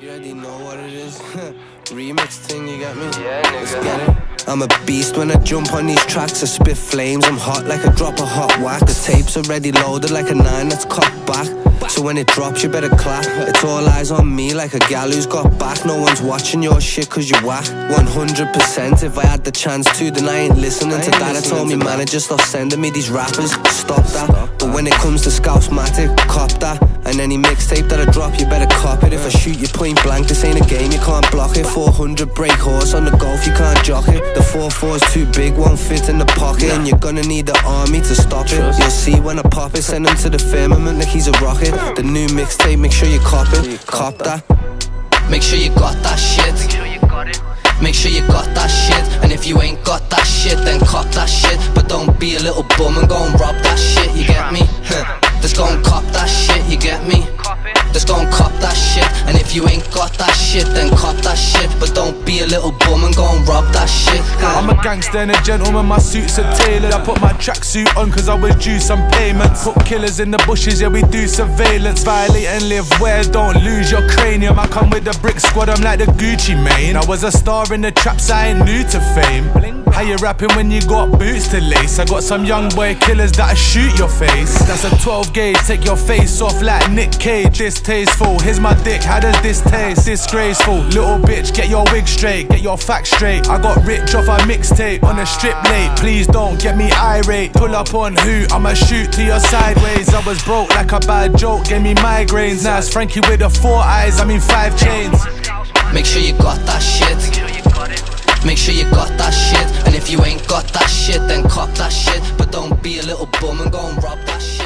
You already know what it is. Remix thing, you got me? Yeah, nigga. Let's get it. I'm a beast when I jump on these tracks. I spit flames, I'm hot like a drop of hot wax. The tape's already loaded like a 9 that's cocked back. So when it drops, you better clap. It's all eyes on me like a gal who's got back. No one's watching your shit cause you whack. 100% if I had the chance to, then I ain't listening to that. I told me manager stop sending me these rappers, stop that. But when it comes to Scousematic, cop that. And any mixtape that I drop, you better cop it. If I shoot you point blank, this ain't a game, you can't block it. 400 brake horse on the Golf, you can't jock it. The 4-4's too big, won't fit in the pocket. And you're gonna need the army to stop it. You'll see when I pop it, send him to the firmament like he's a rocket. The new mixtape, make sure you cop it, cop that. Make sure you got that shit. Make sure you got that shit. And if you ain't got that shit, then cop that shit. But don't be a little bum and go and rob that shit, you get me? Just go and cop that shit, you get me? Just go and cop that shit. And if you ain't got that shit, then cop that shit. But don't be a little bum and go and rob that shit. I'm a gangster and a gentleman, my suits are tailored. I put my tracksuit on cause I was due some payments. Put killers in the bushes, yeah we do surveillance. Violate and live where, don't lose your cranium. I come with the brick squad, I'm like the Gucci Mane. I was a star in the traps, I ain't new to fame. How you rapping when you got boots to lace? I got some young boy killers that'll shoot your face. That's a 12 gauge, take your face off like Nick Cage. Distasteful, here's my dick, how does this taste? Disgraceful, little bitch, get your wig straight, get your facts straight. I got rich off a mixtape on a strip late. Please don't get me irate. Pull up on who? I'ma shoot to your sideways. I was broke like a bad joke, gave me migraines. Now it's Frankie with the 4 eyes, I mean 5 chains. Make sure you got that shit. Make sure you got that shit. And if you ain't got that shit, then cop that shit. But don't be a little bum and go and rob that shit.